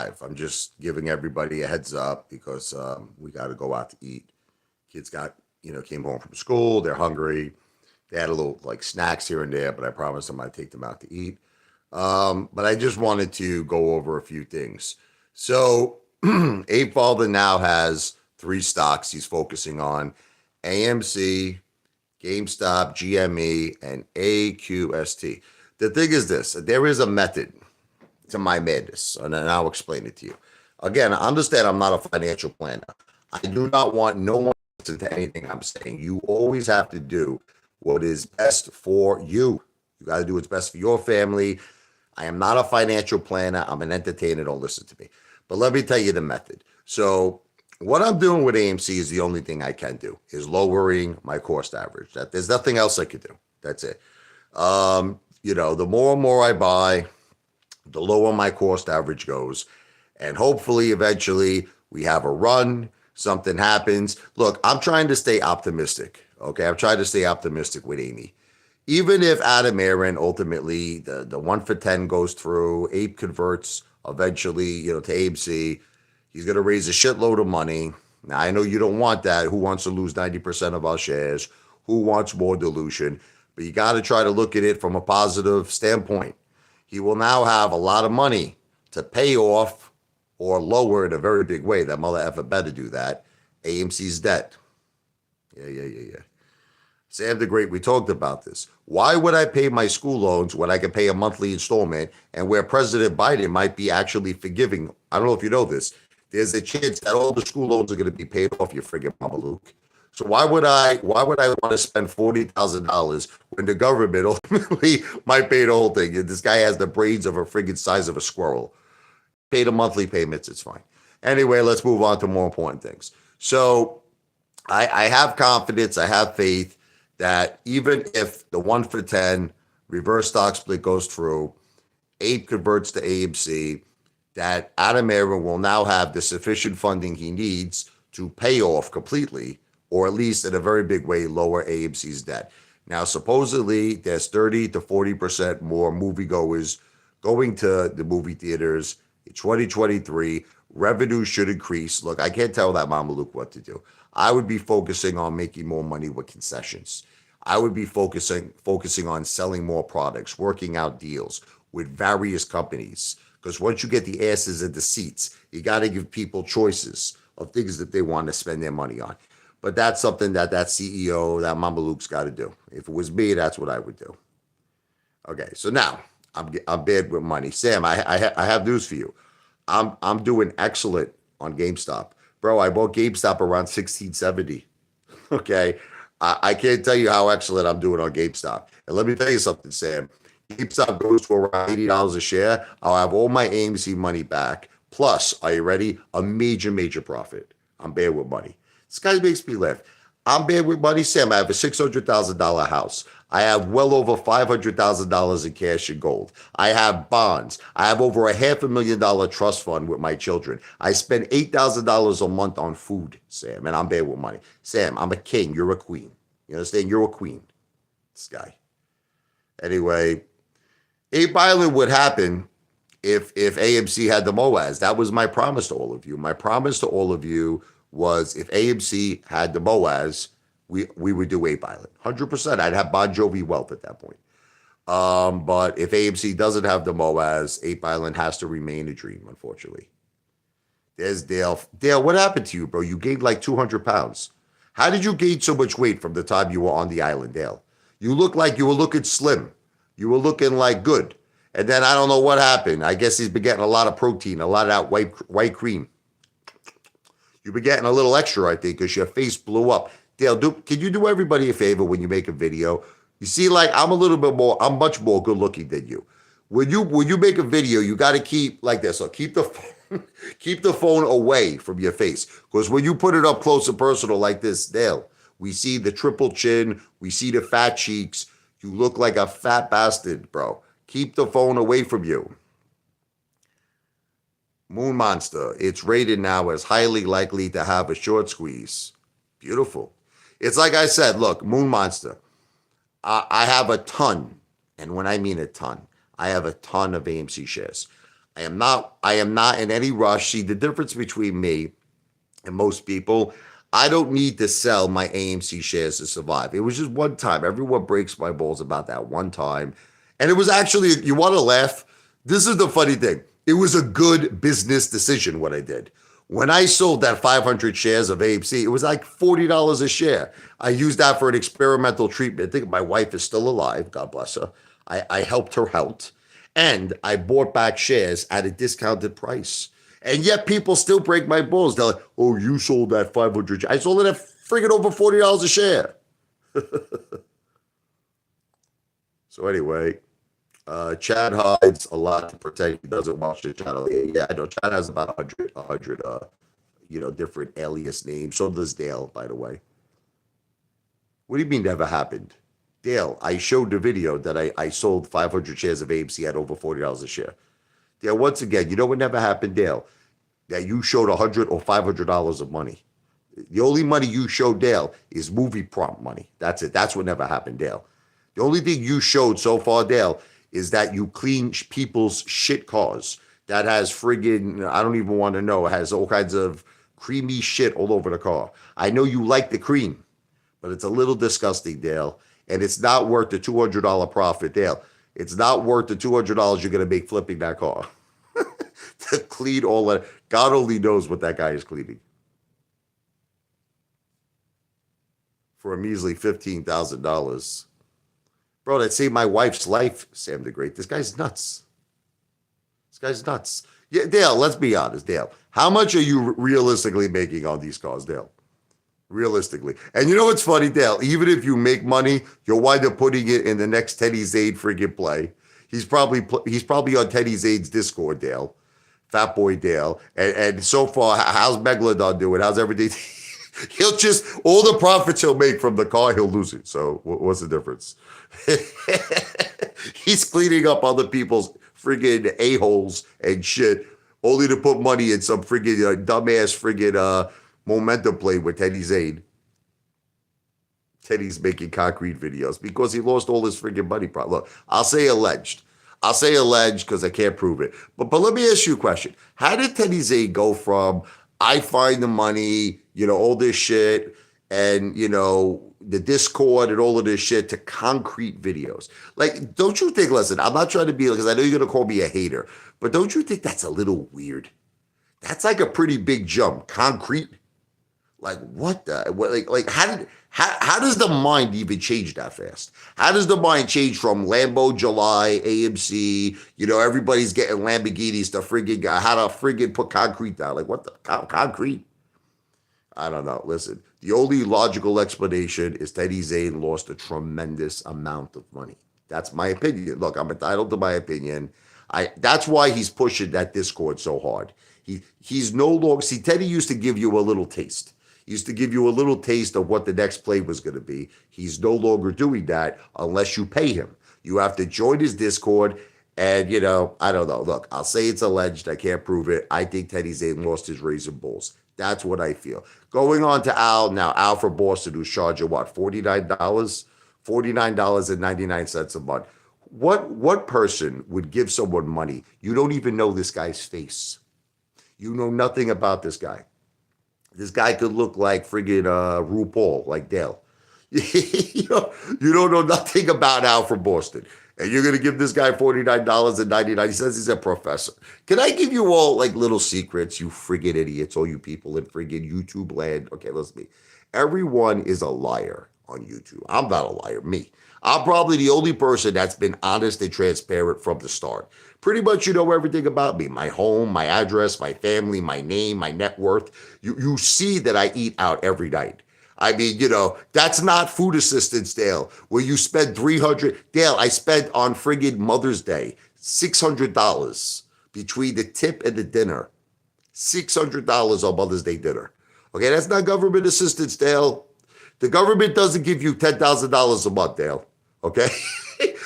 live. I'm just giving everybody a heads up because we got to go out to eat. Kids came home from school. They're hungry. They had a little like snacks here and there, but I promised them I'd take them out to eat. But I just wanted to go over a few things. So Apefather now has three stocks he's focusing on: AMC, GameStop, GME, and AQST. The thing is this: there is a method to my madness, and I'll explain it to you. Again, understand I'm not a financial planner. I do not want no one to listen to anything I'm saying. You always have to do what is best for you. You got to do what's best for your family. I am not a financial planner. I'm an entertainer. Don't listen to me. But let me tell you the method. So what I'm doing with AMC is the only thing I can do is lowering my cost average. That there's nothing else I could do. That's it. The more and more I buy, the lower my cost average goes. And hopefully, eventually, we have a run, something happens. Look, I'm trying to stay optimistic, okay? I'm trying to stay optimistic with Amy. Even if Adam Aaron ultimately, the 1 for 10 goes through, Ape converts eventually, to AMC, he's going to raise a shitload of money. Now, I know you don't want that. Who wants to lose 90% of our shares? Who wants more dilution? But you got to try to look at it from a positive standpoint. He will now have a lot of money to pay off or lower in a very big way. That mother effer better do that. AMC's debt. Yeah. Sam the Great, we talked about this. Why would I pay my school loans when I can pay a monthly installment and where President Biden might be actually forgiving? I don't know if you know this. There's a chance that all the school loans are going to be paid off, you friggin' Mama Luke. So why would I want to spend $40,000 when the government ultimately might pay the whole thing? This guy has the brains of a friggin' size of a squirrel. Pay the monthly payments, it's fine. Anyway, let's move on to more important things. So I have confidence, I have faith that even if the 1 for 10 reverse stock split goes through, Ape converts to AMC, that Adam Aaron will now have the sufficient funding he needs to pay off completely, or at least in a very big way, lower AMC's debt. Now, supposedly, there's 30 to 40% more moviegoers going to the movie theaters in 2023. Revenue should increase. Look, I can't tell that Mama Luke what to do. I would be focusing on making more money with concessions. I would be focusing on selling more products, working out deals with various companies. Because once you get the asses in the seats, you got to give people choices of things that they want to spend their money on. But that's something that CEO, that Mama Luke's got to do. If it was me, that's what I would do. Okay, so now I'm bad with money. Sam, I have news for you. I'm doing excellent on GameStop. Bro, I bought GameStop around 1670. Okay. I can't tell you how excellent I'm doing on GameStop. And let me tell you something, Sam. GameStop goes to around $80 a share. I'll have all my AMC money back. Plus, are you ready? A major, major profit. I'm bad with money. This guy makes me laugh. I'm bad with money, Sam. I have a $600,000 house. I have well over $500,000 in cash and gold. I have bonds. I have over a $500,000 trust fund with my children. I spend $8,000 a month on food, Sam, and I'm bad with money. Sam, I'm a king. You're a queen. You understand? You're a queen. This guy. Anyway, Ape Island would happen if AMC had the MOAS. That was my promise to all of you. My promise to all of you was if AMC had the MOAS, we would do Ape Island. 100%. I'd have Bon Jovi wealth at that point. But if AMC doesn't have the MOAS, Ape Island has to remain a dream, unfortunately. There's Dale. Dale, what happened to you, bro? You gained like 200 pounds. How did you gain so much weight from the time you were on the island, Dale? You look like you were looking slim. You were looking like good. And then I don't know what happened. I guess he's been getting a lot of protein, a lot of that white cream. You've been getting a little extra, I think, because your face blew up. Dale, can you do everybody a favor when you make a video? You see, like I'm much more good looking than you. When you make a video, you got to keep like this. So keep the phone away from your face, because when you put it up close and personal like this, Dale, we see the triple chin, we see the fat cheeks. You look like a fat bastard, bro. Keep the phone away from you. Moon Monster, it's rated now as highly likely to have a short squeeze. Beautiful. It's like I said, look, Moon Monster, I have a ton, and when I mean a ton, I have a ton of AMC shares. I am not in any rush. See, the difference between me and most people, I don't need to sell my AMC shares to survive. It was just one time. Everyone breaks my balls about that one time. And it was actually, you want to laugh? This is the funny thing. It was a good business decision what I did. When I sold that 500 shares of AMC, it was like $40 a share. I used that for an experimental treatment. I think my wife is still alive. God bless her. I helped her out. And I bought back shares at a discounted price. And yet people still break my balls. They're like, oh, you sold that 500. I sold it at friggin' over $40 a share. So anyway, Chad hides a lot to protect. He doesn't watch the channel. Yeah, I know. Chad has about 100, different alias names. So does Dale, by the way. What do you mean never happened? Dale, I showed the video that I sold 500 shares of AMC at over $40 a share. Dale, once again, you know what never happened, Dale? That you showed $100 or $500 of money. The only money you showed, Dale, is movie prompt money. That's it. That's what never happened, Dale. The only thing you showed so far, Dale, is that you clean people's shit cars. That has friggin', I don't even want to know, it has all kinds of creamy shit all over the car. I know you like the cream, but it's a little disgusting, Dale. And it's not worth the $200 profit, Dale. It's not worth the $200 you're going to make flipping that car. To clean all that. God only knows what that guy is cleaning. For a measly $15,000. Bro, that saved my wife's life, Sam the Great. This guy's nuts. This guy's nuts. Yeah, Dale, let's be honest, Dale. How much are you realistically making on these cars, Dale? Realistically. And you know what's funny, Dale? Even if you make money, you'll wind up putting it in the next Teddy Zaid friggin' play. He's probably on Teddy Zaid's Discord, Dale. Fat Boy Dale. And so far, how's Megalodon doing? How's everything? He'll just, all the profits he'll make from the car, he'll lose it. So what's the difference? He's cleaning up other people's friggin' a-holes and shit, only to put money in some friggin' dumbass friggin' momentum play with Teddy Zaid. Teddy's making concrete videos because he lost all his friggin' money. Look, I'll say alleged. I'll say alleged because I can't prove it. But let me ask you a question. How did Teddy Zaid go from I find the money, all this shit, and, the Discord and all of this shit to concrete videos? Like, don't you think, listen, I'm not trying to be, because I know you're going to call me a hater, but don't you think that's a little weird? That's like a pretty big jump. Concrete? Like, what the, like how does the mind even change that fast? How does the mind change from Lambo July, AMC, everybody's getting Lamborghinis to friggin' how to friggin' put concrete down? Like, what the, concrete? I don't know. Listen, the only logical explanation is Teddy Zaid lost a tremendous amount of money. That's my opinion. Look, I'm entitled to my opinion. That's why he's pushing that Discord so hard. He's no longer, see, Teddy used to give you a little taste. He used to give you a little taste of what the next play was going to be. He's no longer doing that unless you pay him. You have to join his Discord. And, I don't know. Look, I'll say it's alleged. I can't prove it. I think Teddy Zaid lost his raisin balls. That's what I feel. Going on to Al now. Al for Boston, who's charging what? $49? $49.99 a month. What person would give someone money? You don't even know this guy's face. You know nothing about this guy. This guy could look like friggin' RuPaul, like Dale. You don't know nothing about Al from Boston. And you're going to give this guy $49.99. He says he's a professor. Can I give you all like little secrets, you friggin' idiots, all you people in friggin' YouTube land? Okay, listen to me. Everyone is a liar on YouTube. I'm not a liar, me. I'm probably the only person that's been honest and transparent from the start. Pretty much you know everything about me. My home, my address, my family, my name, my net worth. You see that I eat out every night. I mean, that's not food assistance, Dale, where you spend $300. Dale, I spent on friggin' Mother's Day $600 between the tip and the dinner. $600 on Mother's Day dinner. Okay, that's not government assistance, Dale. The government doesn't give you $10,000 a month, Dale, okay,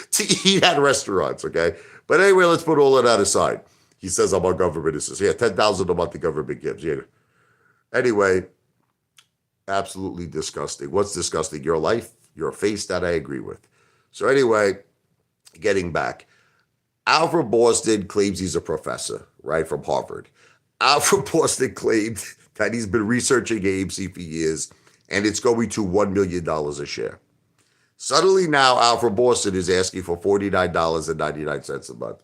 to eat at restaurants, okay? But anyway, let's put all of that aside. He says I'm on government assistance. Yeah, $10,000 a month the government gives. Yeah. Anyway, absolutely disgusting. What's disgusting? Your life, your face, that I agree with. So anyway, getting back. Alfred Boston claims he's a professor, right, from Harvard. Alfred Boston claimed that he's been researching AMC for years and it's going to $1 million a share. Suddenly now, Alfred Boston is asking for $49.99 a month.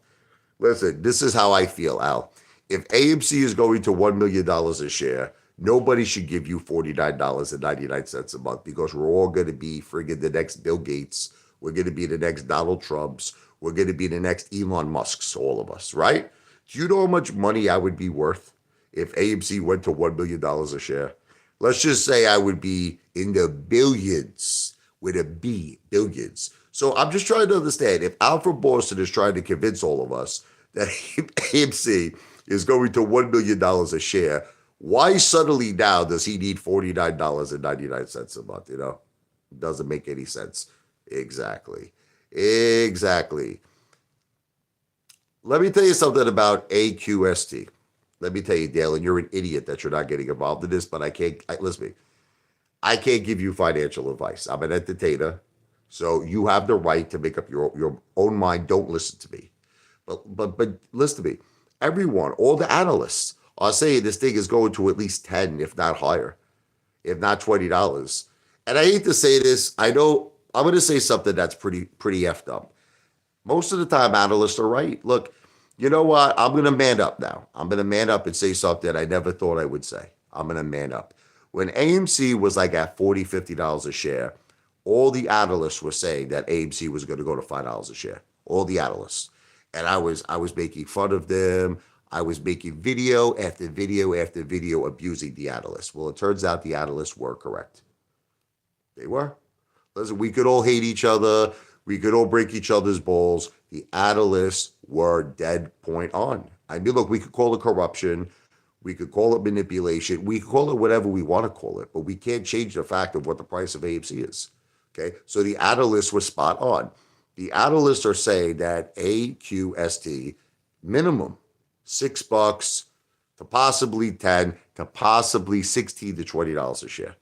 Listen, this is how I feel, Al. If AMC is going to $1 million a share, nobody should give you $49.99 a month because we're all going to be friggin' the next Bill Gates. We're going to be the next Donald Trumps. We're going to be the next Elon Musks, all of us, right? Do you know how much money I would be worth if AMC went to $1 million a share? Let's just say I would be in the billions with a B, billions. So I'm just trying to understand if Alfred Boston is trying to convince all of us that AMC is going to $1 million a share, why suddenly now does he need $49.99 a month? You know, it doesn't make any sense. Exactly. Exactly. Let me tell you something about AQST. Let me tell you, Dale, and you're an idiot that you're not getting involved in this, but listen to me. I can't give you financial advice. I'm an entertainer. So you have the right to make up your own mind. Don't listen to me. But listen to me. Everyone, all the analysts are saying this thing is going to at least 10, if not higher, if not $20. And I hate to say this. I know I'm going to say something that's pretty effed up. Most of the time, analysts are right. Look, you know what? I'm going to man up now. I'm going to man up and say something I never thought I would say. I'm going to man up. When AMC was like at $40, $50 a share, all the analysts were saying that AMC was going to go to $5 a share. All the analysts. And I was making fun of them. I was making video after video after video abusing the analysts. Well, it turns out the analysts were correct. They were. Listen, we could all hate each other. We could all break each other's balls. The analysts were dead point on. I mean, look, we could call it corruption. We could call it manipulation. We could call it whatever we want to call it, but we can't change the fact of what the price of AMC is. Okay, so the analysts were spot on. The analysts are saying that AQST minimum $6 to possibly 10 to possibly 16 to $20 a share.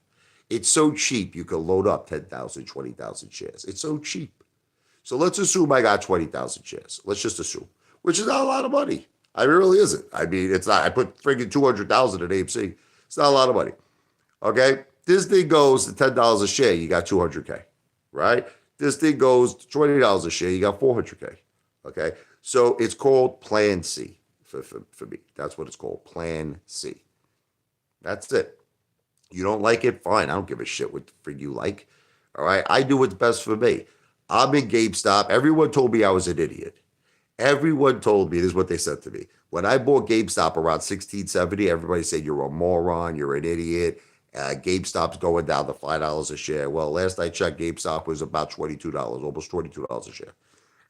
It's so cheap you can load up 10,000, 20,000 shares. It's so cheap. So let's assume I got 20,000 shares. Let's just assume, which is not a lot of money. I mean, it really isn't. I mean, it's not. I put friggin' 200,000 at AMC. It's not a lot of money. Okay, this thing goes to $10 a share. You got 200K, right? This thing goes to $20 a share. You got 400K. Okay, so it's called Plan C for me. That's what it's called, Plan C. That's it. You don't like it? Fine. I don't give a shit what frig you like. All right. I do what's best for me. I'm in GameStop. Everyone told me I was an idiot. Everyone told me, this is what they said to me. When I bought GameStop around 1670, everybody said, you're a moron, you're an idiot. GameStop's going down to $5 a share. Well, last I checked, GameStop was about $22, almost $22 a share.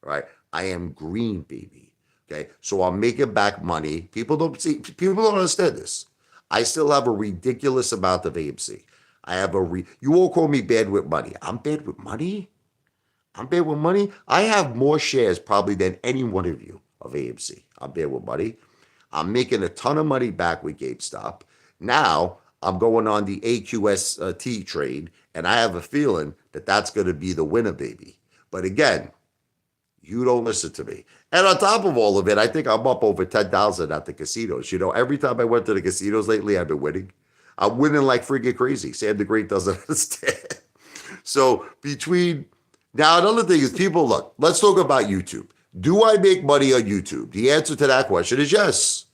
All right. I am green, baby. Okay. So I'm making back money. People don't understand this. I still have a ridiculous amount of AMC. You all call me bad with money. I'm bad with money? I'm bad with money? I have more shares probably than any one of you of AMC. I'm bad with money. I'm making a ton of money back with GameStop. Now I'm going on the AQST trade, and I have a feeling that that's going to be the winner, baby. But again, you don't listen to me. And on top of all of it, I think I'm up over 10,000 at the casinos. You know, every time I went to the casinos lately, I've been winning. I'm winning like freaking crazy. Sam the Great doesn't understand. So now another thing is look, let's talk about YouTube. Do I make money on YouTube? The answer to that question is yes.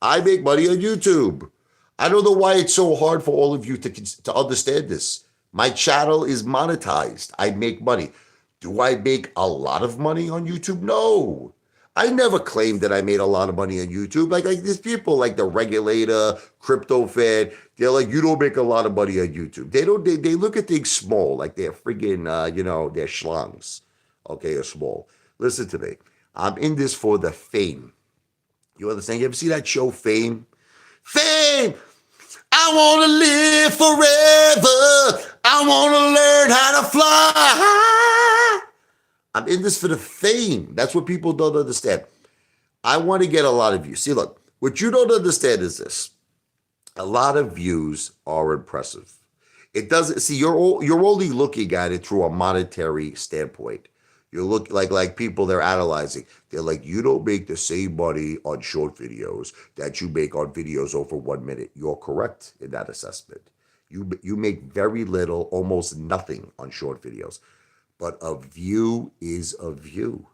I make money on YouTube. I don't know why it's so hard for all of you to understand this. My channel is monetized. I make money. Do I make a lot of money on YouTube? No. I never claimed that I made a lot of money on YouTube. Like these people like the Regulator, Crypto Fan, they're like, you don't make a lot of money on YouTube. They look at things small, like they're friggin', they're schlongs. Okay, or small. Listen to me. I'm in this for the fame. You understand? You ever see that show, Fame? Fame! I want to live forever. I want to learn how to fly. I'm in this for the fame. That's what people don't understand. I want to get a lot of views. See, look, what you don't understand is this. A lot of views are impressive. It doesn't, see, you're only looking at it through a monetary standpoint. You look like people they're analyzing. They're like, you don't make the same money on short videos that you make on videos over 1 minute. You're correct in that assessment. You make very little, almost nothing on short videos. But a view is a view,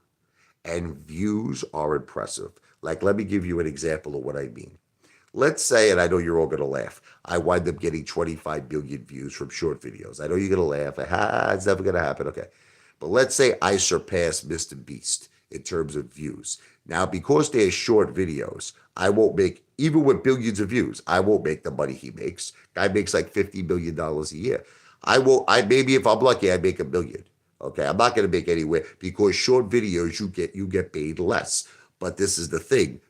and views are impressive. Like, let me give you an example of what I mean. Let's say, and I know you're all going to laugh, I wind up getting 25 billion views from short videos. I know you're going to laugh. It's never going to happen. Okay. But let's say I surpass Mr. Beast in terms of views. Now, because they're short videos, I won't make, even with billions of views, I won't make the money he makes. Guy makes like $50 million a year. Maybe if I'm lucky, I make $1 billion. Okay. I'm not going to make anywhere because short videos, you get paid less. But this is the thing.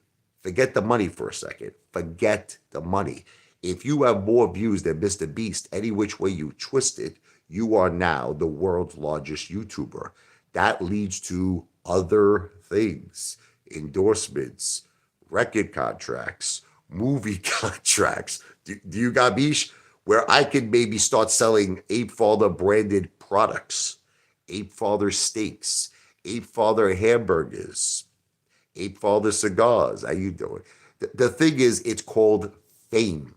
Forget the money for a second. Forget the money. If you have more views than Mr. Beast, any which way you twist it, you are now the world's largest YouTuber. That leads to other things, endorsements, record contracts, movie contracts. Do you got Bish? Where I could maybe start selling Apefather branded products, Apefather steaks, Apefather hamburgers, Apefather cigars. How you doing? The thing is, it's called fame.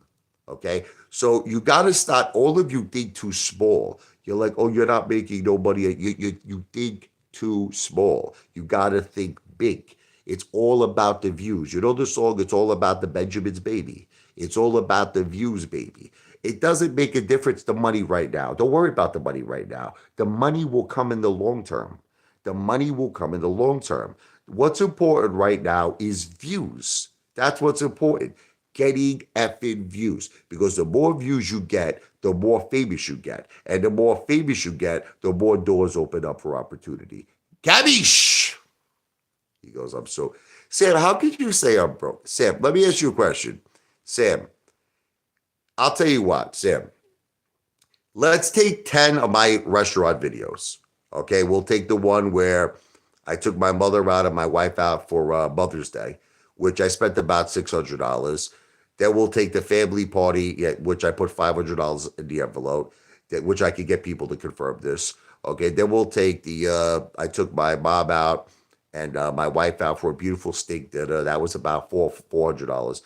Okay, so you got to start. All of you think too small. You're like, oh, you're not making no money. You think too small. You got to think big. It's all about the views. You know the song. It's all about the Benjamins, baby. It's all about the views, baby. It doesn't make a difference the money right now. Don't worry about the money right now. The money will come in the long term. The money will come in the long term. What's important right now is views. That's what's important. Getting effing views. Because the more views you get, the more famous you get. And the more famous you get, the more doors open up for opportunity. Gabish! He goes, I'm so... Sam, how could you say I'm broke? Sam, let me ask you a question. Sam, I'll tell you what, Sam. Let's take 10 of my restaurant videos. Okay, we'll take the one where I took my mother out and my wife out for Mother's Day, which I spent about $600. Then we'll take the family party, which I put $500 in the envelope, which I could get people to confirm this. Okay, then we'll take I took my mom out and my wife out for a beautiful steak dinner. That was about $400.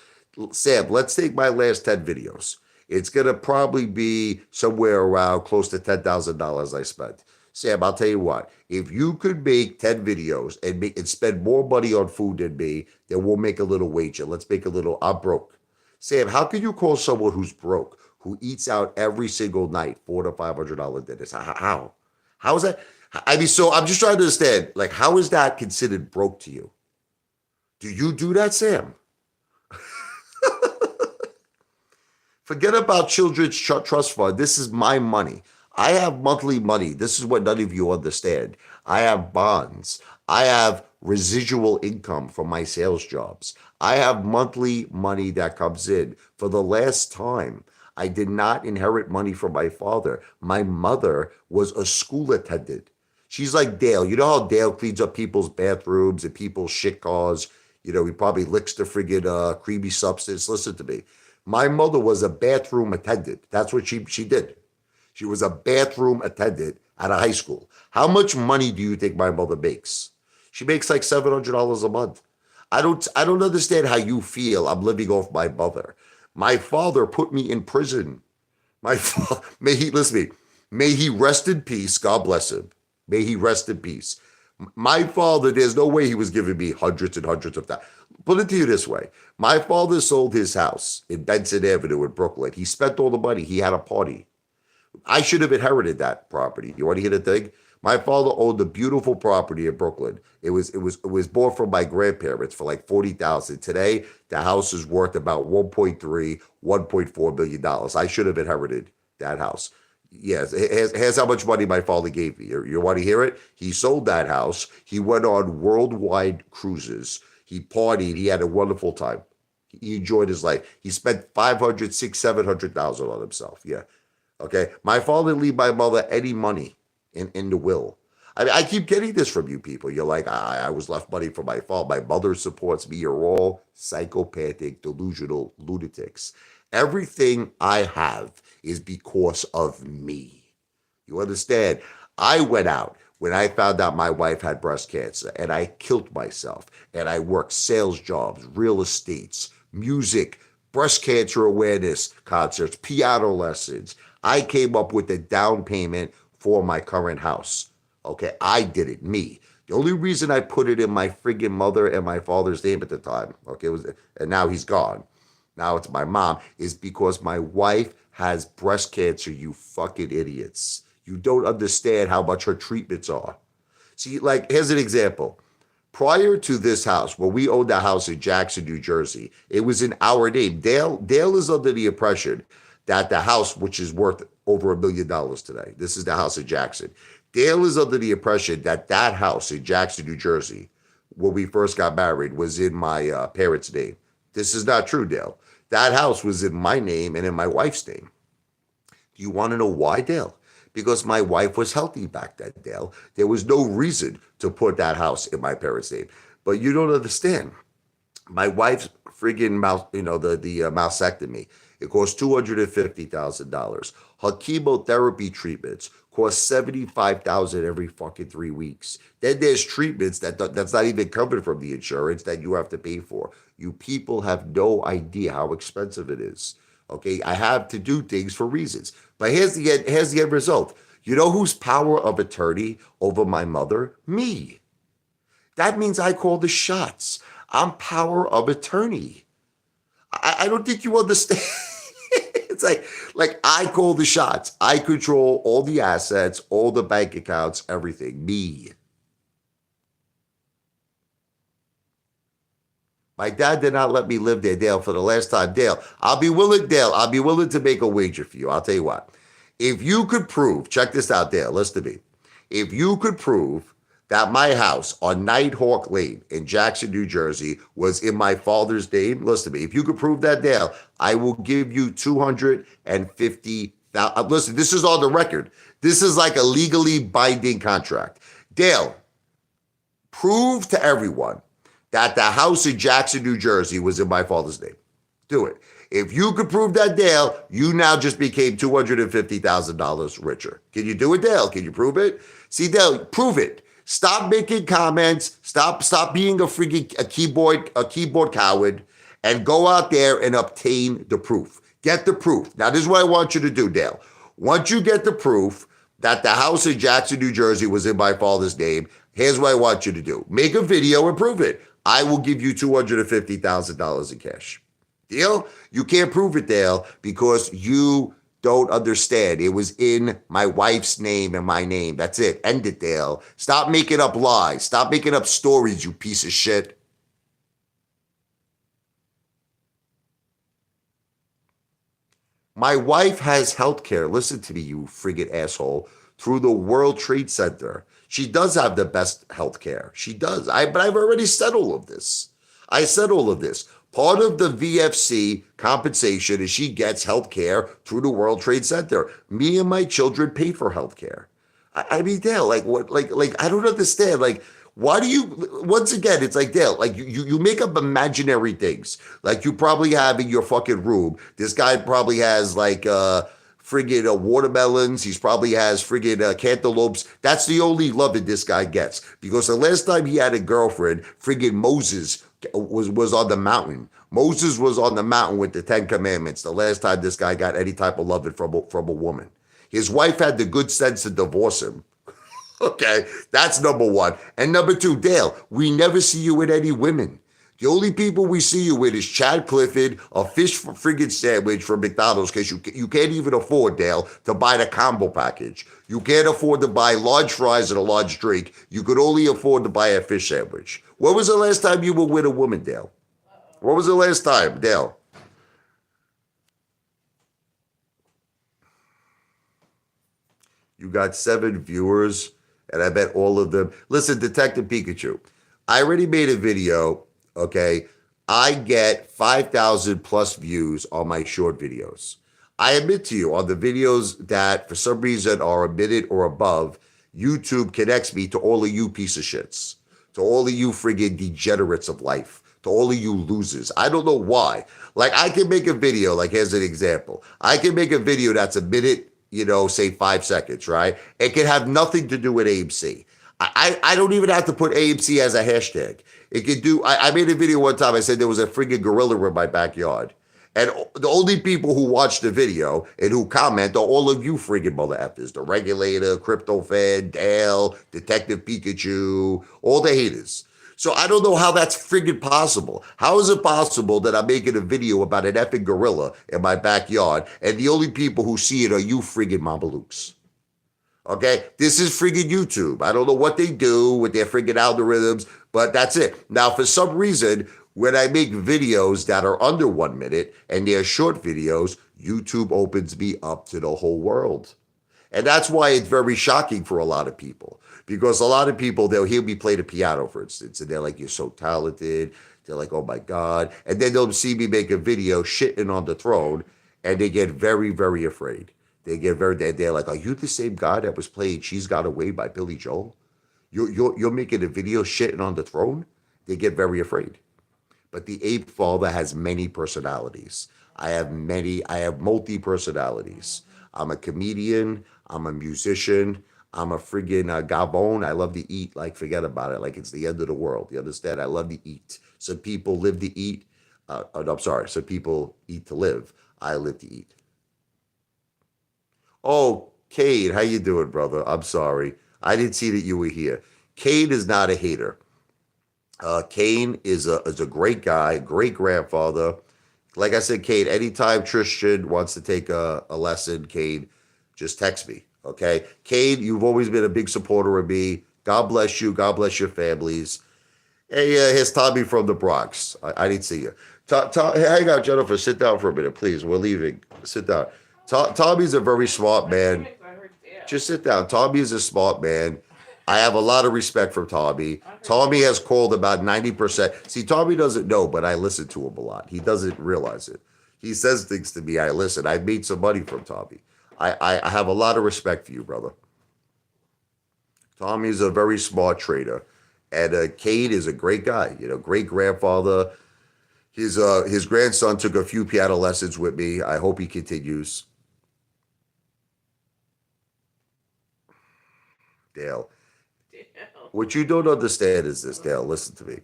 Sam, let's take my last 10 videos. It's going to probably be somewhere around close to $10,000 I spent. Sam, I'll tell you what, if you could make 10 videos and spend more money on food than me, then we'll make a little wager. Let's make a little, I'm broke. Sam, how can you call someone who's broke, who eats out every single night, $400 to $500 dinners? How? How is that? I mean, so I'm just trying to understand, like, how is that considered broke to you? Do you do that, Sam? Forget about Children's Trust Fund. This is my money. I have monthly money. This is what none of you understand. I have bonds. I have residual income from my sales jobs. I have monthly money that comes in. For the last time, I did not inherit money from my father. My mother was a school attendant. She's like Dale. You know how Dale cleans up people's bathrooms and people's shit cars? You know, he probably licks the friggin' creamy substance. Listen to me. My mother was a bathroom attendant. That's what she did. She was a bathroom attendant at a high school. How much money do you think my mother makes? She makes like $700 a month. I don't understand how you feel I'm living off my mother. My father put me in prison. May he listen to me. May he rest in peace. God bless him. May he rest in peace. My father, there's no way he was giving me hundreds and hundreds of that. Put it to you this way. My father sold his house in Benson Avenue in Brooklyn. He spent all the money. He had a party. I should have inherited that property. You want to hear the thing? My father owned a beautiful property in Brooklyn. It was bought from my grandparents for like $40,000. Today, the house is worth about $1.4 million. I should have inherited that house. Yes, here's how much money my father gave me. You want to hear it? He sold that house. He went on worldwide cruises. He partied. He had a wonderful time. He enjoyed his life. He spent $500,000, $600,000, $700,000 on himself. Yeah. Okay. My father didn't leave my mother any money in the will. I mean, I keep getting this from you people. You're like, I was left money from my father. My mother supports me. You're all psychopathic, delusional lunatics. Everything I have is because of me. You understand? I went out. when I found out my wife had breast cancer and I killed myself and I worked sales jobs, real estates, music, breast cancer awareness concerts, piano lessons. I came up with a down payment for my current house. Okay, I did it, me. The only reason I put it in my friggin' mother and my father's name at the time, okay, was, and now he's gone. Now it's my mom, is because my wife has breast cancer, you fucking idiots. You don't understand how much her treatments are. See, like, here's an example. Prior to this house, when we owned a house in Jackson, New Jersey, it was in our name. Dale is under the impression that the house, which is worth over $1 million today, this is the house in Jackson. Dale is under the impression that that house in Jackson, New Jersey, when we first got married, was in my parents' name. This is not true, Dale. That house was in my name and in my wife's name. Do you want to know why, Dale? Because my wife was healthy back then, Dale. There was no reason to put that house in my parents' name. But you don't understand. My wife's friggin' mouth, the mastectomy, it cost $250,000. Her chemotherapy treatments cost $75,000 every fucking 3 weeks. Then there's treatments that's not even covered from the insurance that you have to pay for. You people have no idea how expensive it is. Okay, I have to do things for reasons. But here's the end result. You know who's power of attorney over my mother? Me. That means I call the shots. I'm power of attorney. I don't think you understand. It's like I call the shots. I control all the assets, all the bank accounts, everything. Me. My dad did not let me live there, Dale, for the last time. Dale, I'll be willing to make a wager for you. I'll tell you what. If you could prove, check this out, Dale, listen to me. If you could prove that my house on Nighthawk Lane in Jackson, New Jersey was in my father's name, listen to me. If you could prove that, Dale, I will give you $250,000. Listen, this is on the record. This is like a legally binding contract. Dale, prove to everyone that the house in Jackson, New Jersey was in my father's name. Do it. If you could prove that, Dale, you now just became $250,000 richer. Can you do it, Dale? Can you prove it? See, Dale, prove it. Stop making comments. Stop being a keyboard coward, and go out there and obtain the proof. Get the proof. Now, this is what I want you to do, Dale. Once you get the proof that the house in Jackson, New Jersey was in my father's name, here's what I want you to do. Make a video and prove it. I will give you $250,000 in cash. Deal? You can't prove it, Dale, because you don't understand. It was in my wife's name and my name. That's it. End it, Dale. Stop making up lies. Stop making up stories, you piece of shit. My wife has health care. Listen to me, you friggin' asshole. Through the World Trade Center. She does have the best health care. She does. But I've already said all of this. I said all of this. Part of the VFC compensation is she gets health care through the World Trade Center. Me and my children pay for health care. I mean, Dale, like what? Like I don't understand. Like, why do you? Once again, it's like, Dale, like you make up imaginary things. Like you probably have in your fucking room. This guy probably has like friggin' watermelons. He probably has friggin' cantaloupes. That's the only love that this guy gets. Because the last time he had a girlfriend, friggin' Moses was on the mountain. Moses was on the mountain with the 10 Commandments the last time this guy got any type of loving from a woman. His wife had the good sense to divorce him. Okay, that's number one. And number two, Dale, we never see you with any women. The only people we see you with is Chad Clifford, a fish friggin' sandwich from McDonald's, because you can't even afford, Dale, to buy the combo package. You can't afford to buy large fries and a large drink. You could only afford to buy a fish sandwich. When was the last time you were with a woman, Dale? What was the last time, Dale? You got 7 viewers, and I bet all of them. Listen, Detective Pikachu, I already made a video. Okay, I get 5,000 plus views on my short videos. I admit to you, on the videos that for some reason are a minute or above, YouTube connects me to all of you piece of shits, to all of you friggin' degenerates of life, to all of you losers. I don't know why. Like, I can make a video, like here's an example. I can make a video that's a minute say 5 seconds, right? It can have nothing to do with AMC. I don't even have to put AMC as a hashtag. It could do, I made a video one time. I said there was a friggin' gorilla in my backyard. And the only people who watch the video and who comment are all of you friggin' mother effers. The Regulator, Crypto Fan, Dale, Detective Pikachu, all the haters. So I don't know how that's friggin' possible. How is it possible that I'm making a video about an effing gorilla in my backyard and the only people who see it are you friggin' mamalukes? Okay, this is friggin' YouTube. I don't know what they do with their friggin' algorithms, but that's it. Now, for some reason, when I make videos that are under 1 minute and they're short videos, YouTube opens me up to the whole world. And that's why it's very shocking for a lot of people. Because a lot of people, they'll hear me play the piano, for instance, and they're like, you're so talented. They're like, oh my God. And then they'll see me make a video shitting on the throne, and they get very, very afraid. They're like, are you the same guy that was playing She's Got Away by Billy Joel? You're making a video shitting on the throne? They get very afraid. But the Apefather has many personalities. I have multi-personalities. I'm a comedian. I'm a musician. I'm a friggin' Gabon. I love to eat, like forget about it, like it's the end of the world. You understand? I love to eat. Some people live to eat. No, I'm sorry. Some people eat to live. I live to eat. Oh, Cade, how you doing, brother? I'm sorry. I didn't see that you were here. Cade is not a hater. Kane is a great guy, great grandfather. Like I said, Cade, anytime Tristan wants to take a lesson, Cade, just text me. Okay. Cade, you've always been a big supporter of me. God bless you. God bless your families. Hey, here's Tommy from the Bronx. I didn't see you. Hang out, Jennifer. Sit down for a minute, please. We're leaving. Sit down. Tommy's a very smart man. Just sit down. Tommy is a smart man. I have a lot of respect for Tommy. Tommy has called about 90%. See, Tommy doesn't know, but I listen to him a lot. He doesn't realize it. He says things to me. I listen. I made some money from Tommy. I have a lot of respect for you, brother. Tommy's a very smart trader. And Cade is a great guy, great grandfather. His grandson took a few piano lessons with me. I hope he continues. Dale. What you don't understand is this, Dale. Listen to me.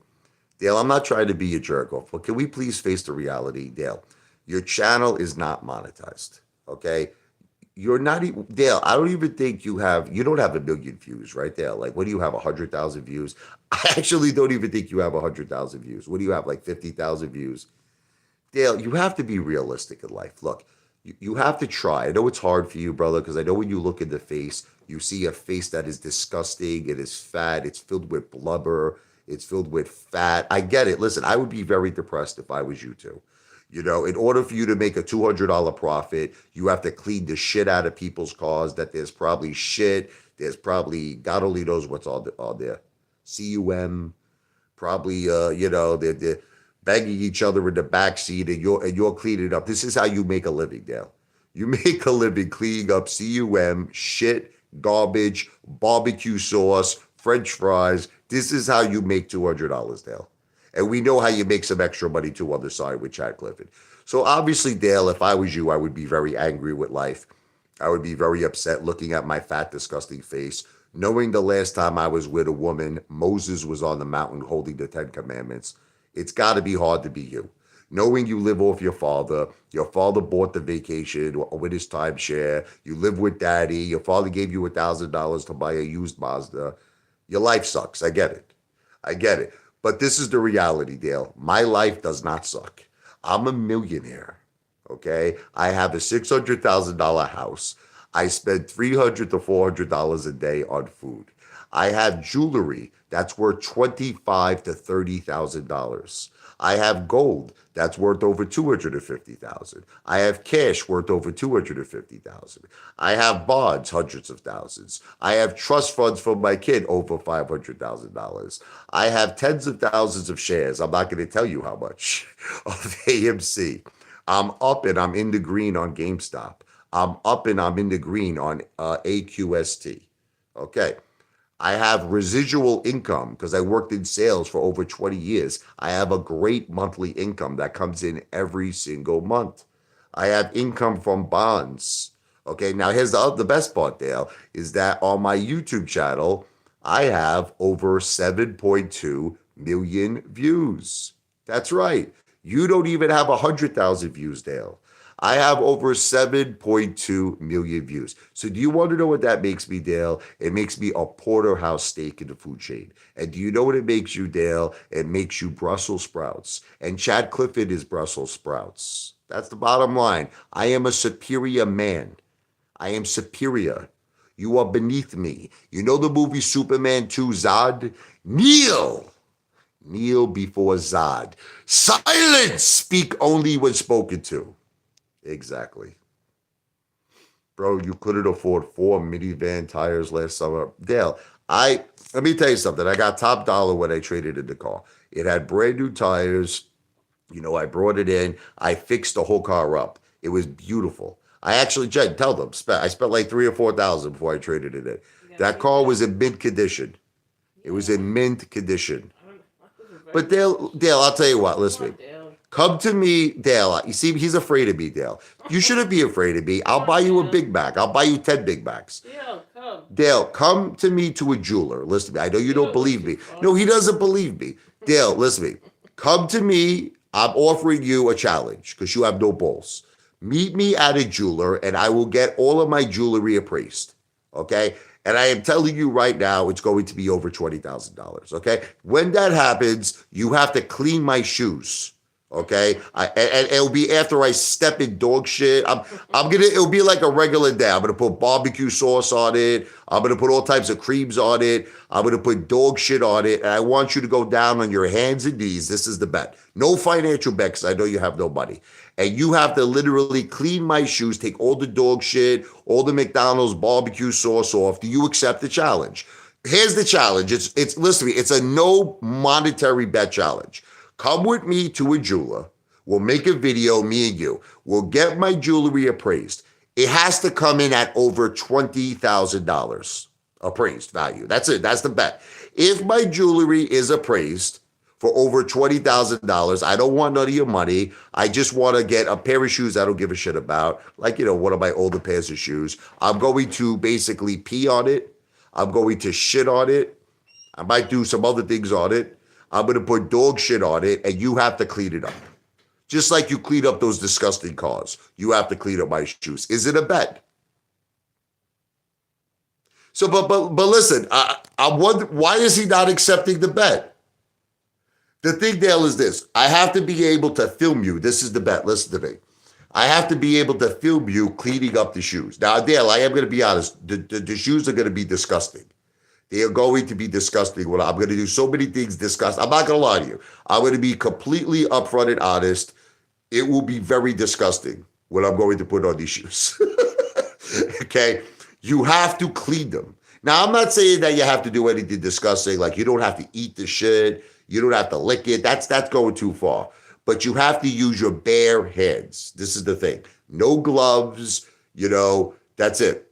Dale, I'm not trying to be a jerk off, but can we please face the reality, Dale? Your channel is not monetized. Okay? You're not even Dale. I don't even think you don't have 1 million views, right, Dale? Like, what do you have? 100,000 views? I actually don't even think you have 100,000 views. What do you have? Like 50,000 views? Dale, you have to be realistic in life. Look, you have to try. I know it's hard for you, brother, because I know when you look in the face, you see a face that is disgusting. It is fat. It's filled with blubber. It's filled with fat. I get it. Listen, I would be very depressed if I was you too. In order for you to make a $200 profit, you have to clean the shit out of people's cars. That there's probably shit. There's probably God only knows what's on there. CUM, probably they're banging each other in the back seat, and you're cleaning up. This is how you make a living, Dale. You make a living cleaning up CUM, shit, garbage, barbecue sauce, French fries. This is how you make $200, Dale. And we know how you make some extra money too on the side with Chad Clifford. So obviously, Dale, if I was you, I would be very angry with life. I would be very upset looking at my fat, disgusting face, knowing the last time I was with a woman, Moses was on the mountain holding the 10 Commandments. It's got to be hard to be you. Knowing you live off your father bought the vacation with his timeshare, you live with daddy, your father gave you $1,000 to buy a used Mazda. Your life sucks. I get it. I get it. But this is the reality, Dale. My life does not suck. I'm a millionaire. Okay? I have a $600,000 house. I spend $300 to $400 a day on food. I have jewelry that's worth $25,000 to $30,000. I have gold that's worth over $250,000. I have cash worth over $250,000. I have bonds, hundreds of thousands. I have trust funds for my kid over $500,000. I have tens of thousands of shares. I'm not going to tell you how much of AMC. I'm up and I'm in the green on GameStop. I'm up and I'm in the green on AQST. Okay. I have residual income because I worked in sales for over 20 years. I have a great monthly income that comes in every single month. I have income from bonds. Okay, now here's the best part, Dale, is that on my YouTube channel, I have over 7.2 million views. That's right. You don't even have 100,000 views, Dale. I have over 7.2 million views. So do you want to know what that makes me, Dale? It makes me a porterhouse steak in the food chain. And do you know what it makes you, Dale? It makes you Brussels sprouts. And Chad Clifford is Brussels sprouts. That's the bottom line. I am a superior man. I am superior. You are beneath me. You know the movie Superman 2 Zod? Kneel! Kneel before Zod. Silence! Speak only when spoken to. Exactly. Bro, you couldn't afford 4 minivan tires last summer. Dale, let me tell you something. I got top dollar when I traded in the car. It had brand new tires. I brought it in. I fixed the whole car up. It was beautiful. I actually, Jen, tell them, I spent like 3 or 4 thousand before I traded it in. That car was in mint condition. It was in mint condition. But Dale, I'll tell you what. Listen, come to me, Dale. You see, he's afraid of me, Dale. You shouldn't be afraid of me. I'll buy you a Big Mac. I'll buy you 10 Big Macs. Dale, come to me to a jeweler. Listen to me. I know you don't believe me. No, he doesn't believe me. Dale, listen to me. Come to me. I'm offering you a challenge because you have no balls. Meet me at a jeweler and I will get all of my jewelry appraised. Okay? And I am telling you right now, it's going to be over $20,000. Okay? When that happens, you have to clean my shoes. Okay, and it'll be after I step in dog shit. It'll be like a regular day. I'm gonna put barbecue sauce on it. I'm gonna put all types of creams on it. I'm gonna put dog shit on it. And I want you to go down on your hands and knees. This is the bet. No financial bet, because I know you have no money. And you have to literally clean my shoes, take all the dog shit, all the McDonald's barbecue sauce off. Do you accept the challenge? Here's the challenge. Listen to me. It's a no monetary bet challenge. Come with me to a jeweler. We'll make a video, me and you. We'll get my jewelry appraised. It has to come in at over $20,000 appraised value. That's it. That's the bet. If my jewelry is appraised for over $20,000, I don't want none of your money. I just want to get a pair of shoes I don't give a shit about, like, one of my older pairs of shoes. I'm going to basically pee on it. I'm going to shit on it. I might do some other things on it. I'm going to put dog shit on it, and you have to clean it up. Just like you clean up those disgusting cars. You have to clean up my shoes. Is it a bet? So, but listen, I wonder, why is he not accepting the bet? The thing, Dale, is this. I have to be able to film you. This is the bet. Listen to me. I have to be able to film you cleaning up the shoes. Now, Dale, I am going to be honest. The shoes are going to be disgusting. They are going to be disgusting. Well, I'm going to do so many things disgusting. I'm not going to lie to you. I'm going to be completely upfront and honest. It will be very disgusting what I'm going to put on these shoes. Okay? You have to clean them. Now, I'm not saying that you have to do anything disgusting. Like, you don't have to eat the shit. You don't have to lick it. That's going too far. But you have to use your bare hands. This is the thing. No gloves, that's it.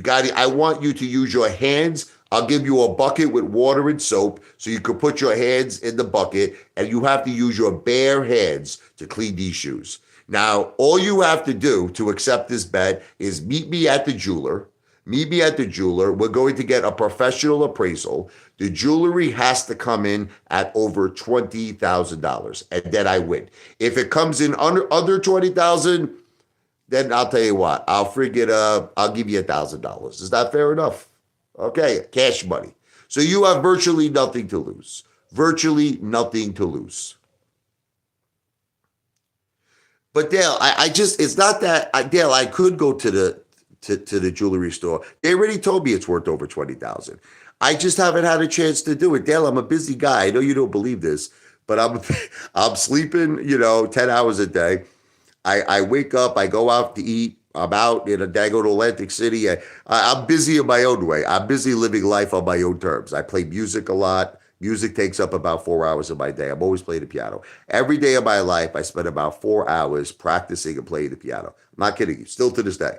I want you to use your hands. I'll give you a bucket with water and soap so you can put your hands in the bucket, and you have to use your bare hands to clean these shoes. Now, all you have to do to accept this bet is meet me at the jeweler. Meet me at the jeweler. We're going to get a professional appraisal. The jewelry has to come in at over $20,000, and then I win. If it comes in under $20,000, then I'll tell you what. I'll give you $1,000. Is that fair enough? Okay, cash money. So you have virtually nothing to lose. Virtually nothing to lose. But Dale, it's not that, Dale, I could go to the jewelry store. They already told me it's worth over $20,000. I just haven't had a chance to do it. Dale, I'm a busy guy. I know you don't believe this, but I'm sleeping, 10 hours a day. I wake up, I go out to eat. I'm out in I go to Atlantic City. I'm busy in my own way. I'm busy living life on my own terms. I play music a lot. Music takes up about 4 hours of my day. I'm always playing the piano. Every day of my life, I spend about 4 hours practicing and playing the piano. I'm not kidding you. Still to this day.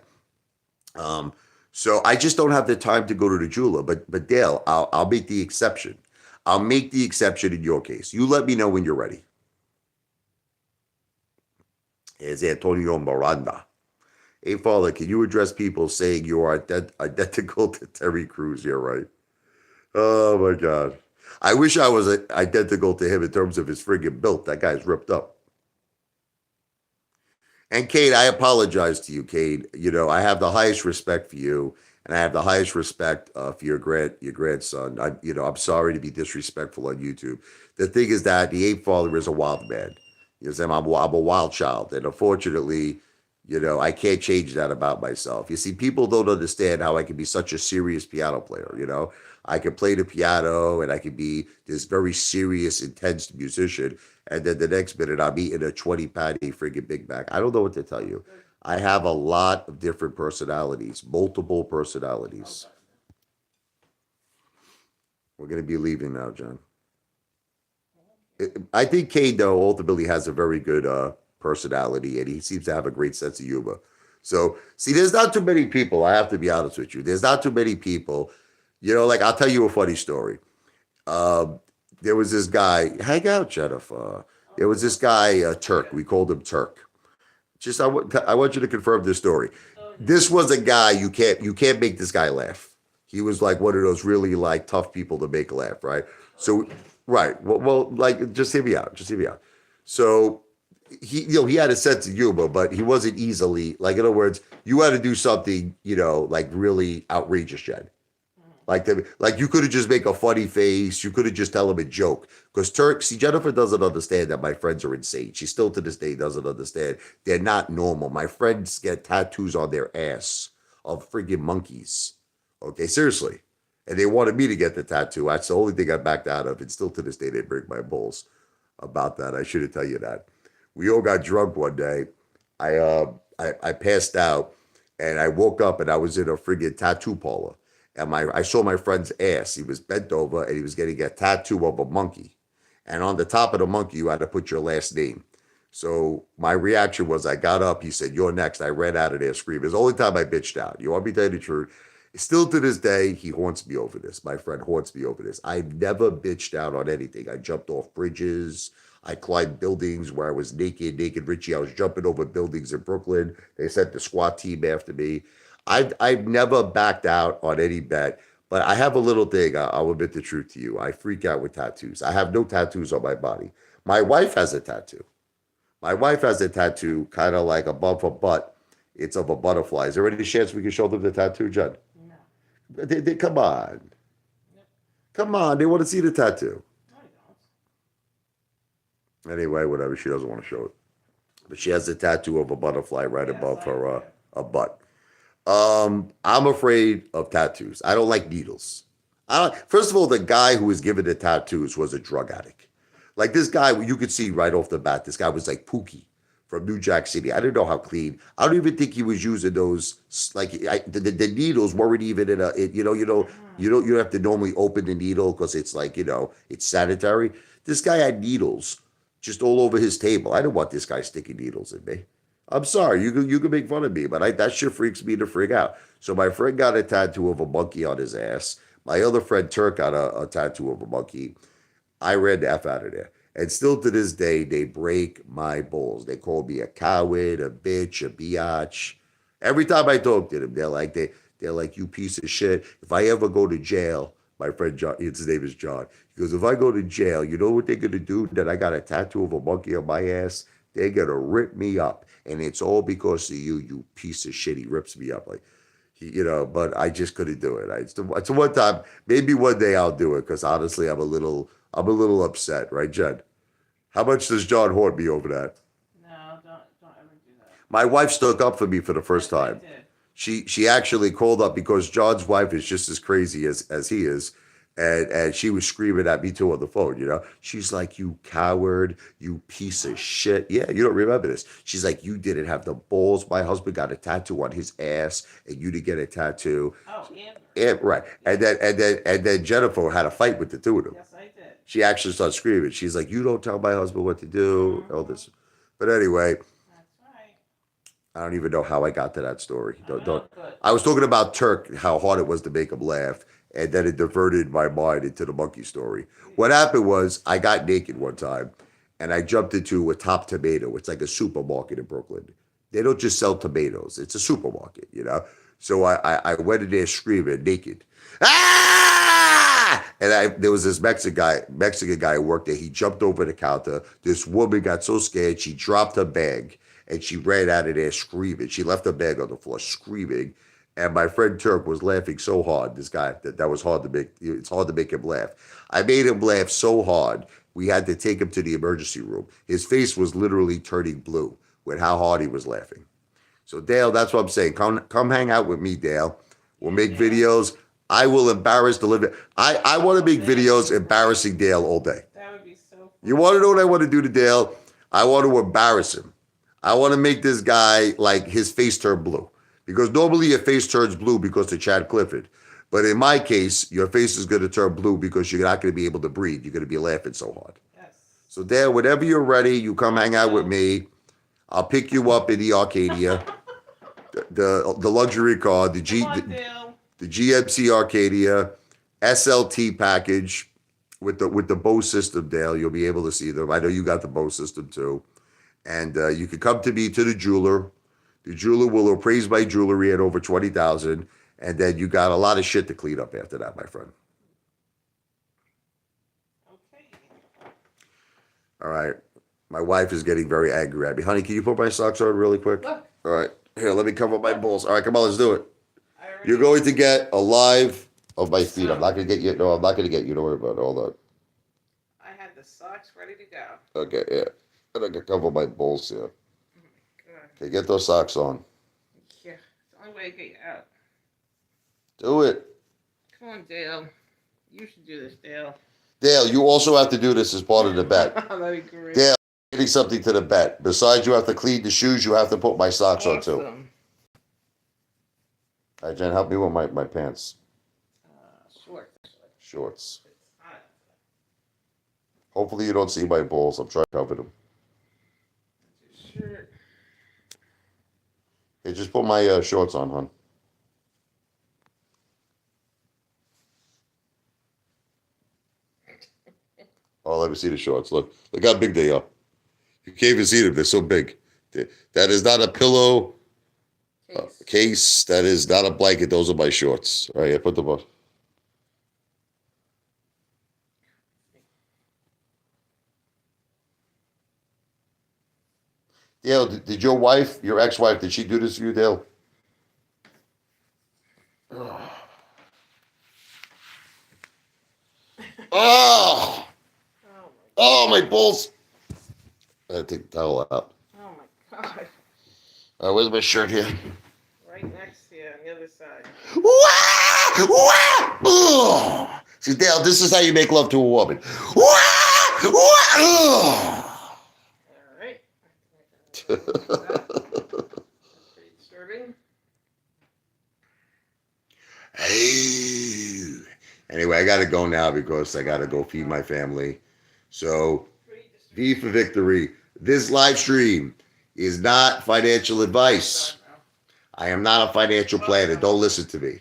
So I just don't have the time to go to the jeweler. But Dale, I'll make the exception. I'll make the exception in your case. You let me know when you're ready. Here's Antonio Miranda. Hey, Father, can you address people saying you are identical to Terry Crews? You're right. Oh my God. I wish I was identical to him in terms of his friggin' built. That guy's ripped up. And Kate, I apologize to you, Kate. You know, I have the highest respect for you, and I have the highest respect for your grandson. I'm sorry to be disrespectful on YouTube. The thing is that the ape father is a wild man. You know, I'm a wild child, and unfortunately, I can't change that about myself. You see, people don't understand how I can be such a serious piano player. I can play the piano, and I can be this very serious, intense musician, and then the next minute I'm eating a 20 patty friggin' Big Mac. I don't know what to tell you. I have a lot of different personalities, multiple personalities. We're gonna be leaving now, John. I think Kane though ultimately has a very good personality, and he seems to have a great sense of humor. So see, there's not too many people. I have to be honest with you. There's not too many people. Like I'll tell you a funny story. Um, there was this guy. Hang out, Jennifer. There was this guy, Turk. We called him Turk. I want you to confirm this story. This was a guy you can't make this guy laugh. He was like one of those really like tough people to make laugh, right? So right, well, like just hear me out, just hear me out. So he had a sense of humor, but he wasn't easily like in other words, you had to do something like really outrageous, Jen. Like you could have just make a funny face. You could have just tell him a joke. Because see, Jennifer doesn't understand that my friends are insane. She still to this day doesn't understand. They're not normal. My friends get tattoos on their ass of friggin' monkeys. Okay, seriously. And they wanted me to get the tattoo. That's the only thing I backed out of. And still to this day, they break my balls about that. I should have tell you that. We all got drunk one day. I passed out and I woke up and I was in a friggin' tattoo parlor and I saw my friend's ass. He was bent over and he was getting a tattoo of a monkey. And on the top of the monkey, you had to put your last name. So my reaction was I got up. He said, "You're next." I ran out of there screaming. It's the only time I bitched out. You want me to tell you the truth? Still to this day, he haunts me over this. My friend haunts me over this. I've never bitched out on anything. I jumped off bridges. I climbed buildings where I was naked Richie. I was jumping over buildings in Brooklyn. They sent the SWAT team after me. I've never backed out on any bet, but I have a little thing. I'll admit the truth to you. I freak out with tattoos. I have no tattoos on my body. My wife has a tattoo. My wife has a tattoo, kind of like above her butt. It's of a butterfly. Is there any chance we can show them the tattoo, Judd? Come on. Come on. They want to see the tattoo. Anyway, whatever. She doesn't want to show it. But she has a tattoo of a butterfly right above her butt. I'm afraid of tattoos. I don't like needles. First of all, the guy who was given the tattoos was a drug addict. Like this guy, you could see right off the bat, this guy was like Pookie from New Jack City. I didn't know how clean. I don't even think he was using those. Like the needles weren't even in a. You don't have to normally open the needle because it's like it's sanitary. This guy had needles just all over his table. I don't want this guy sticking needles in me. I'm sorry, you can make fun of me, but that shit freaks me to freak out. So my friend got a tattoo of a monkey on his ass. My other friend Turk got a tattoo of a monkey. I ran the F out of there. And still to this day, they break my balls. They call me a coward, a bitch, a biatch. Every time I talk to them, they're like, you piece of shit. If I ever go to jail, my friend John, his name is John. He goes, if I go to jail, you know what they're gonna do? That I got a tattoo of a monkey on my ass. They're gonna rip me up, and it's all because of you, you piece of shit. He rips me up like but I just couldn't do it. It's one time. Maybe one day I'll do it because honestly, I'm a little upset, right, Jen? How much does John haunt me over that? No, don't ever do that. My wife stuck up for me for the first Yes, I time. did. She actually called up because John's wife is just as crazy as he is. And she was screaming at me too on the phone. She's like, "You coward, you piece of shit." Yeah, you don't remember this. She's like, "You didn't have the balls. My husband got a tattoo on his ass, and you didn't get a tattoo." Oh, Amber. And right. And then Jennifer had a fight with the two of them. Yes, I did. She actually started screaming. She's like, "You don't tell my husband what to do." All Mm-hmm. this. But anyway, That's right. I don't even know how I got to that story. I Don't, know. don't. Good. I was talking about Turk, how hard it was to make him laugh, and then it diverted my mind into the monkey story. What happened was I got naked one time, and I jumped into a Top Tomato. It's like a supermarket in Brooklyn. They don't just sell tomatoes. It's a supermarket, you know. So I went in there screaming naked. Ah! And there was this Mexican guy who worked there. He jumped over the counter. This woman got so scared she dropped her bag and she ran out of there screaming. She left her bag on the floor screaming. And my friend Turk was laughing so hard. This guy, that was hard to make. It's hard to make him laugh. I made him laugh so hard. We had to take him to the emergency room. His face was literally turning blue with how hard he was laughing. So Dale, that's what I'm saying. Come hang out with me, Dale. We'll make videos. I will embarrass the living. I want to make videos embarrassing Dale all day. That would be so funny. You want to know what I want to do to Dale? I want to embarrass him. I want to make this guy, like, his face turn blue. Because normally your face turns blue because of Chad Clifford. But in my case, your face is going to turn blue because you're not going to be able to breathe. You're going to be laughing so hard. Yes. So Dale, whenever you're ready, you come hang out with me. I'll pick you up in the Arcadia, the luxury car, the GMC Arcadia, SLT package with the Bose system, Dale. You'll be able to see them. I know you got the Bose system too. And you can come to me to the jeweler. The jeweler will appraise my jewelry at over $20,000, and then you got a lot of shit to clean up after that, my friend. Okay. All right. My wife is getting very angry at me. Honey, can you put my socks on really quick? Look. All right. Here, let me cover my balls. All right, come on, let's do it. I already- You're going to get a live of my feet. I'm not going to get you. No, I'm not going to get you. Don't worry about it. Hold on. I had the socks ready to go. Okay, yeah. And I can cover my balls here. Oh my god. Okay, get those socks on. Yeah. It's the only way to get you out. Do it. Come on, Dale. You should do this, Dale. Dale, you also have to do this as part of the bet. That'd be great. Dale, getting something to the bet. Besides, you have to clean the shoes. You have to put my socks on too. Awesome. All right, Jen, help me with my pants. Shorts. Shorts. It's hot. Hopefully you don't see my balls. I'm trying to cover them. That's your shirt. Hey, just put my shorts on, hon. Oh, let me see the shorts. Look how big they are. You can't even see them. They're so big. That is not a pillow case. That is not a blanket. Those are my shorts. All right, I put them on. Dale, did your wife, your ex-wife, did she do this for you, Dale? Oh! Oh, my balls! I gotta take the towel out. Oh my god. Where's my shirt here? Right next to you on the other side. Wah! Wah! Ugh. See, Dale, this is how you make love to a woman. Wah! Wah! Ugh. All right. Pretty disturbing. Hey. Anyway, I gotta go now because I gotta go feed my family. So, V for victory. This live stream is not financial advice. I am not a financial planner. Don't listen to me.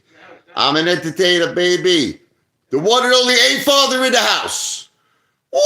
I'm an entertainer, baby. The one and only Apefather in the house. Wow!